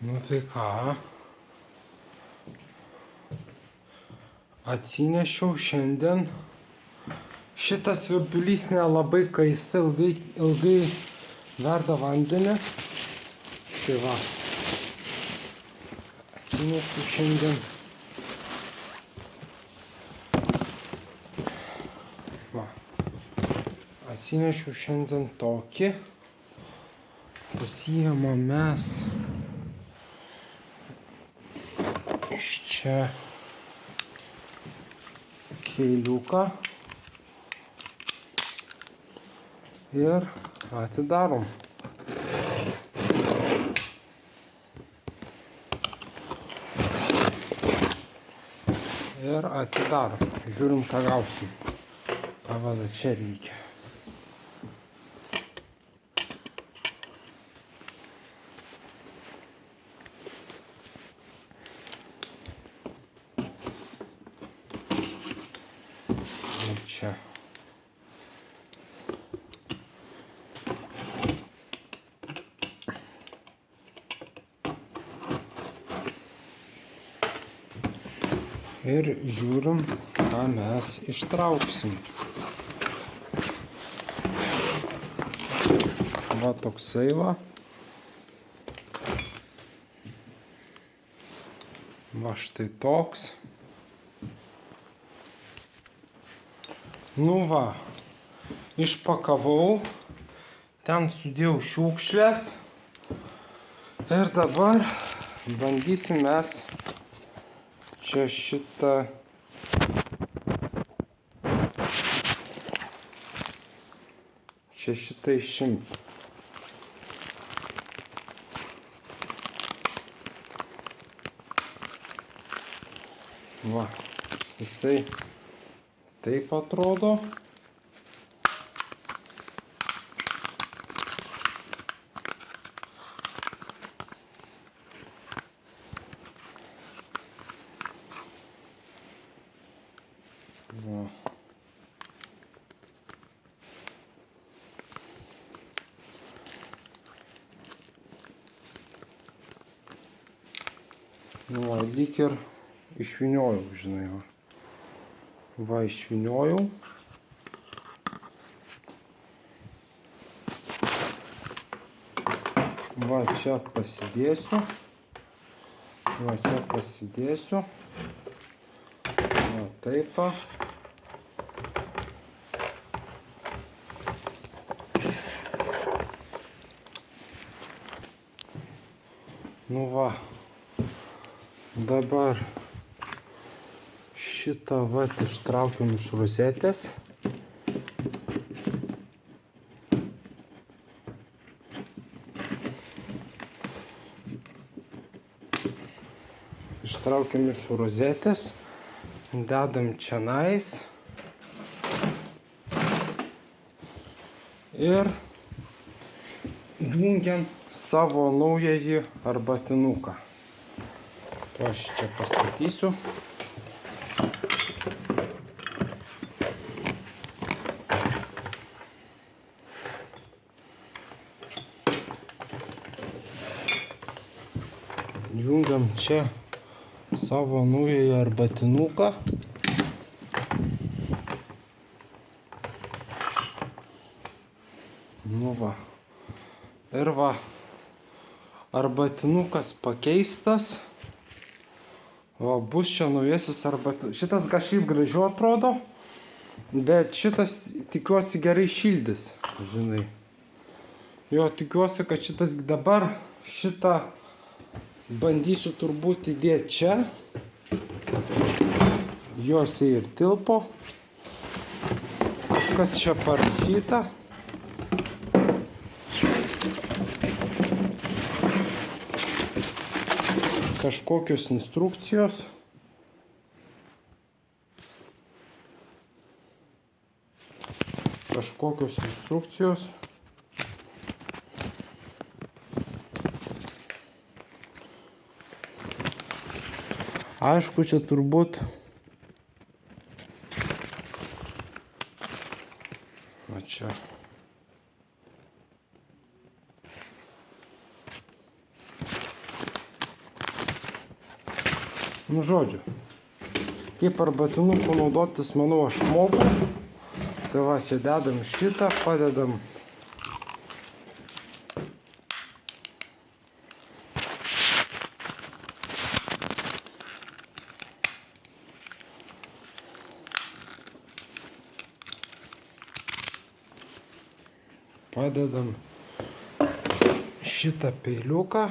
Nu tai ką, atsinešiau šiandien. Šitas virdulys nelabai kaista, ilgai verda vandenį. Tai va, atsinešiau šiandien. Va, atsinešiau šiandien tokį. Pasiėmam mes iš čia peiliuką ir atidarom. Žiūrim, ką gausim. Pavada čia reikia. Čia. Ir žiūrim, ką mes ištrauksim. Va toksai va. Va štai toks. Nu va, išpakavau, ten sudėjau šiukšles ir dabar bandysim mes čia šitą išimti. Va, jisai taip atrodo. Va. Va, lyg ir išvyniojau, žinai. Va, išvyniojau. Va, čia pasidėsiu. Va, taip. Nu va, dabar šitą va ištraukiam iš rozetės. Ištraukiam iš rozetės, dedam čionais ir jungiam savo naująjį arbatinuką. Aš čia pastatysiu. Jungiam čia savo naująjį arbatinuką. Nu va. Ir va, arbatinukas pakeistas. Va, bus čia naujasis arbatinukas. Šitas kažkaip gražiau atrodo, bet šitas tikiuosi gerai šildys, žinai. Jo, tikiuosi, kad šitas dabar šitą bandysiu turbūt įdėti čia. Jose ir tilpo. Kažkas čia parašyta. Kažkokios instrukcijos. Aišku, čia turbūt va čia. Nu žodžiu, kaip arbatinuku naudotis, manau, aš moku. Tai va, čia dedam šitą, padedam. Padedam šitą peiliuką.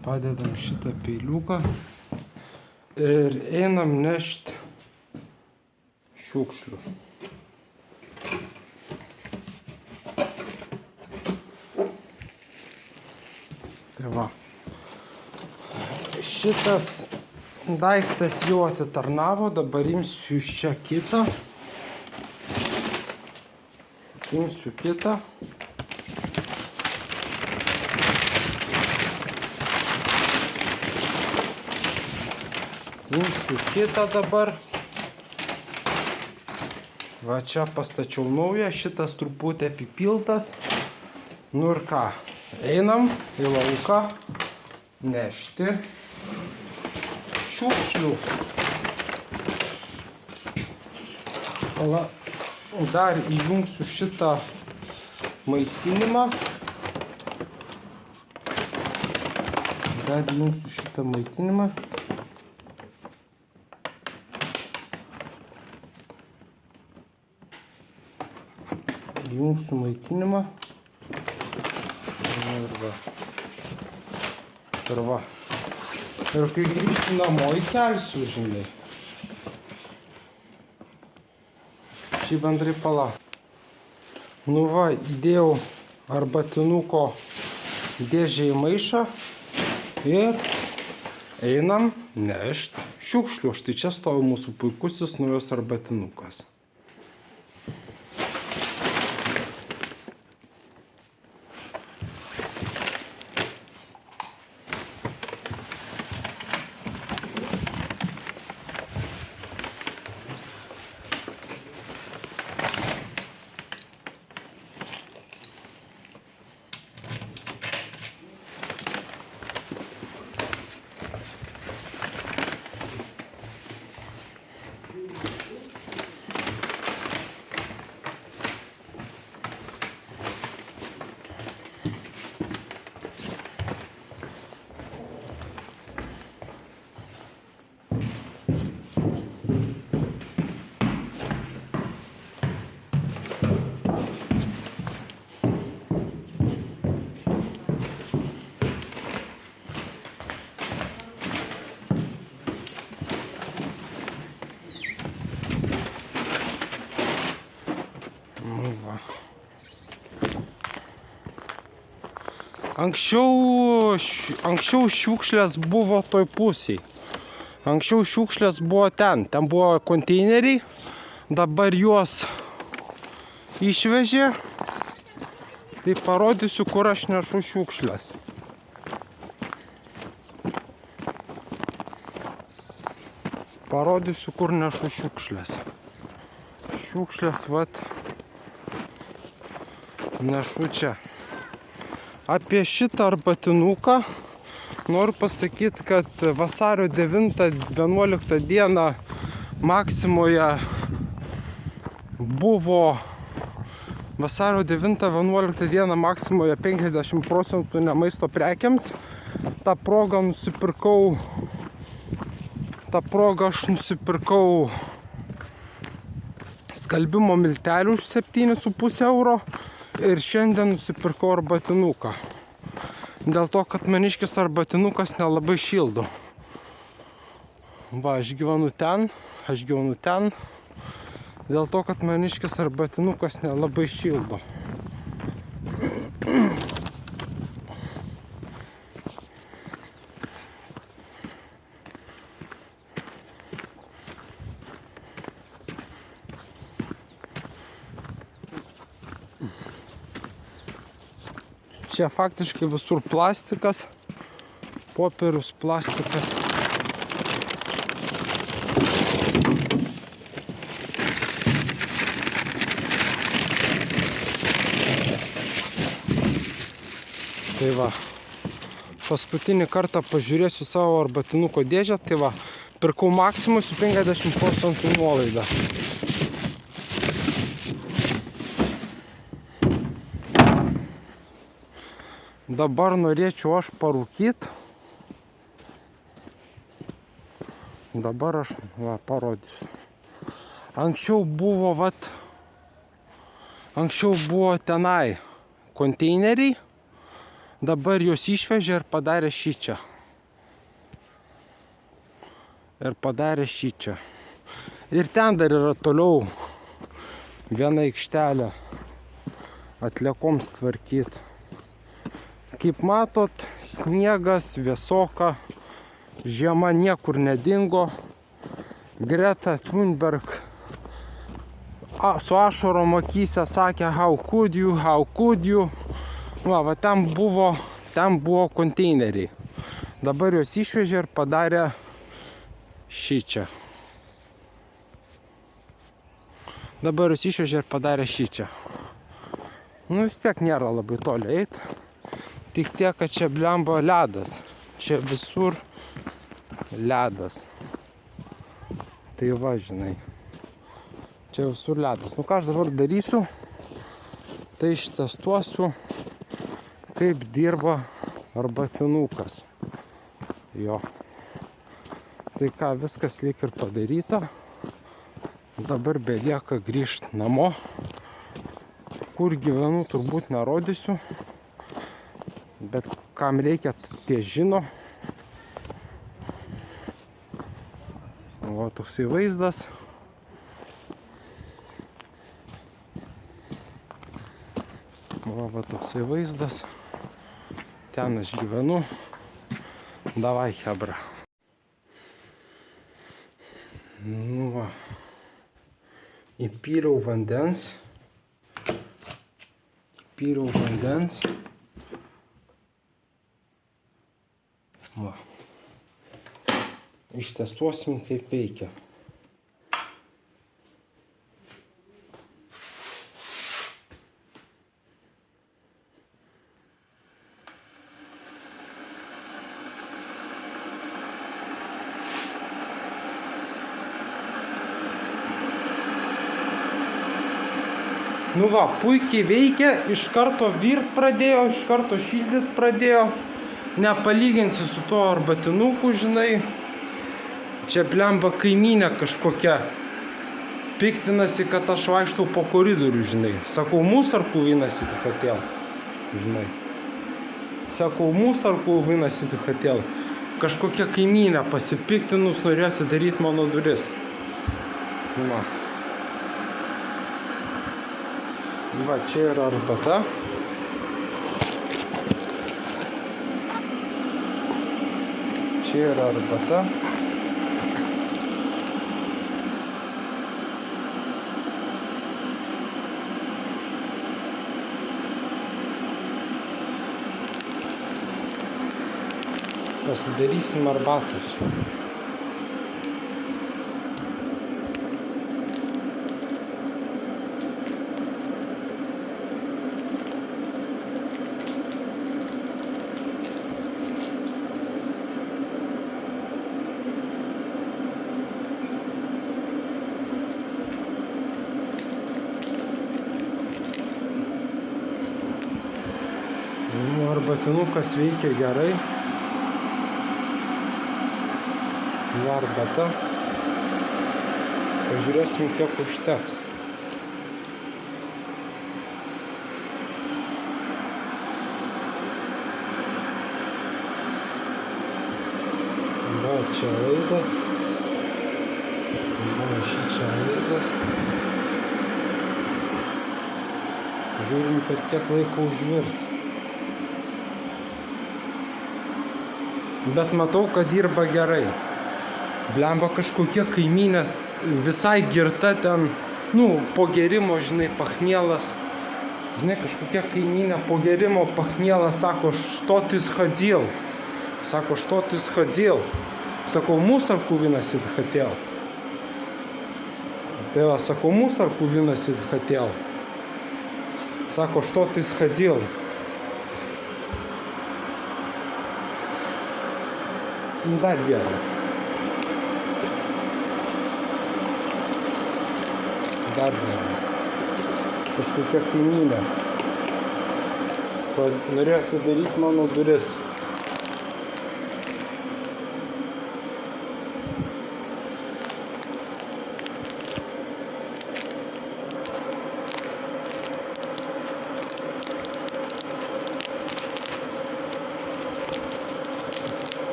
Padedam šitą peiliuką. Ir einam nešti šiukšlių. Tai va. Šitas daiktas jau atitarnavo, dabar imsiu iš čia kitą. Imsiu kitą. Imsiu kitą dabar. Va čia pastačiau naują, šitas truputį apipiltas. Nu ir ką, einam į lauką nešti šiukšlių. Va, dar įjungsiu šitą maitinimą. Įjungsiu maitinimą. Ir va. Ir kai grįžtu namo, įkelsiu, žinai. Šį bendrai pala. Nu va, įdėjau arbatinuko dėžę į maišą ir einam nešti šiukšlių. Štai čia stovi mūsų puikusis naujos arbatinukas. Anksčiau šiukšlės buvo toj pusėj. Anksčiau šiukšlės buvo ten buvo konteineriai, dabar juos išvežė. Tai parodysiu, kur aš nešu šiukšlės. Parodysiu, kur nešu šiukšlės. Šiukšlės, vat, nešu čia. Apie šitą arbatinuką noriu pasakyti, kad vasario 9-11 dieną Maksimoje buvo vasario 9-11 dieną Maksimoje 50% ne maisto prekiams. Ta proga aš nusipirkau skalbimo miltelių už 7,5 euro. Ir šiandien nusipirkau arbatinuką. Dėl to, kad maniškis arbatinukas nelabai šildo. Va, aš gyvenu ten. Dėl to, kad maniškis arbatinukas nelabai šildo. Čia faktiškai visur plastikas, popierius, plastikas. Tai va, paskutinį kartą pažiūrėsiu savo arbatinuko dėžę, tai va, pirkau Maksimui su 50% nuolaida. Dabar norėčiau aš parūkyti. Dabar aš parodysiu. Anksčiau buvo tenai konteineriai, dabar juos išvežė ir padarė šičia. Ir ten dar yra toliau viena aikštelė atliekoms tvarkyti. Kaip matot, sniegas, vėsoka, žiema niekur nedingo. Greta Thunberg su ašarom akyse sakė how could you. Va, ten buvo konteineriai. Dabar juos išvežė ir padarė šičia. Nu vis tiek nėra labai toli eit. Tik tiek, kad čia blemba ledas. Čia visur ledas. Tai va, žinai. Čia visur ledas. Nu ką aš dabar darysiu, tai ištestuosiu, kaip dirba arbatinukas. Jo. Tai ką, viskas lyg ir padaryta. Dabar belieka grįžti namo. Kur gyvenu, turbūt nerodysiu. Bet kam reikia, tie žino. Va, toksai vaizdas. Va, toksai vaizdas. Ten aš gyvenu. Davai, hebra. Nu va. Įpyliau vandens. Va. Ištestuosim, kaip veikia. Nu va, puikiai veikia, iš karto virt pradėjo, iš karto šildyt pradėjo. Nepalyginsi su tuo arbatinuku, žinai. Čia blemba kaimynė kažkokia. Piktinasi, kad aš vaikštau po koridorių, žinai. Sakau, musarkų vinasi tu хотел, žinai. Kažkokia kaimynė pasipiktinus norėjo atidaryti mano duris. Va. Va, čia yra arbata. Pasidarysim arbatos. Arbatinukas veikia gerai. Arbata. Pažiūrėsim, kiek užteks. Va, čia laidas. Va, šičia laidas. Žiūrim, kad kiek laiko užvirs. Bet matau, kad dirba gerai. Blemba kažkokie kaimynės visai girta ten, po gerimo, žinai, pachmielas. Žinai, kažkokia kaimynė po gerimo pachmielas sako, što ты сходил? Sako, što ты сходил? Sakau, musarkų vynasit хотел. Tai va, sakau, musarkų vynasit хотел. Sako, što ты сходил? Dar vieną. Dar vieną. Kažkokia kaimynė. Norėjo atidaryti mano duris.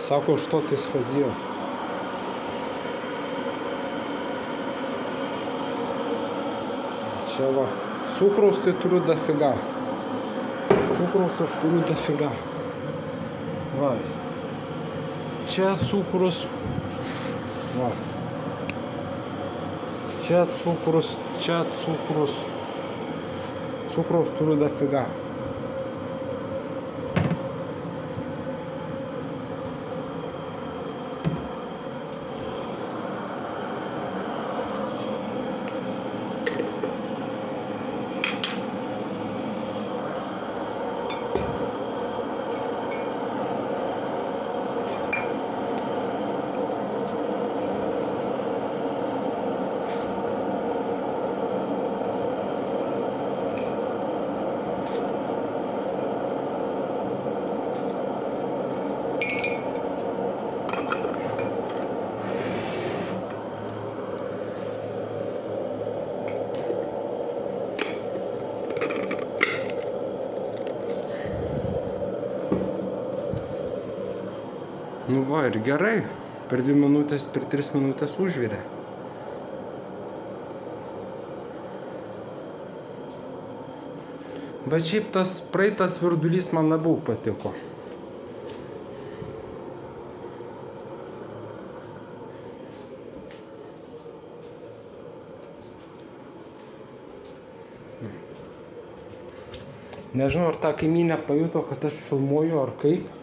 Sako, что ты сходил? Čia va, cukraus tai turiu dafiga. Cukraus aš turiu dafiga. Va. Čia cukrus. Va. Čia cukrus, čia cukrus. Cukraus turiu dafiga. Nu va, ir gerai. Per 2 minutės, per 3 minutės užvirė. Bet šiaip tas praeitas virdulys man labiau patiko. Nežinau, ar ta kaimynė pajuto, kad aš filmuoju, ar kaip.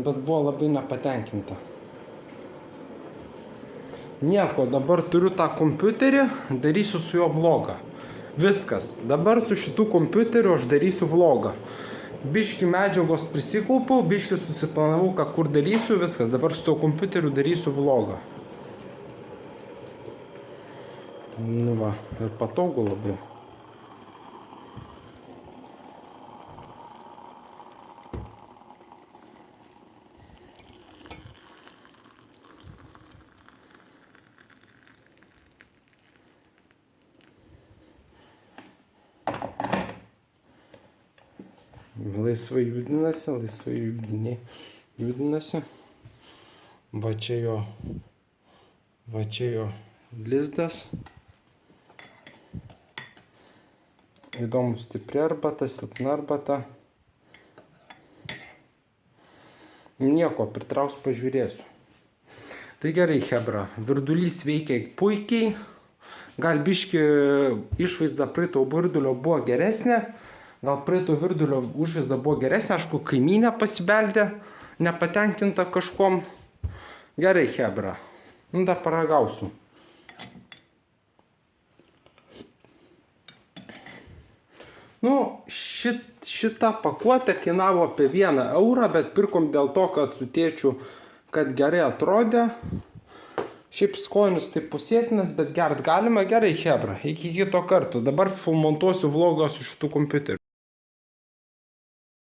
Bet buvo labai nepatenkinta. Nieko, dabar turiu tą kompiuterį, darysiu su juo vlogą. Viskas. Dabar su šitu kompiuteriu aš darysiu vlogą. Biški medžiagos prisikaupiau, biški susiplanavau, ką kur darysiu, viskas. Dabar su tuo kompiuteriu darysiu vlogą. Nu va, ir patogu labai. Laisvai judinasi. Va čia jo lizdas. Įdomu, stipri arbata, silpna arbata. Nieko, pritrauks, pažiūrėsiu. Tai gerai, chebra, virdulys veikia puikiai. Gal biški išvaizda praeito virdulio buvo geresnė. Gal praeito virdulio užvaizda buvo geresnė, aišku, kaimynė pasibeldė, nepatenkinta kažkom. Gerai, chebra. Nu, dar paragausiu. Nu, šita pakuotė kainavo apie 1 eurą, bet pirkom dėl to, kad su tėčiu, kad gerai atrodė. Šiaip skonis tai pusėtinas, bet gert galima. Gerai, chebra. Iki kito karto. Dabar montuosiu vlogą su šitu kompiuteriu.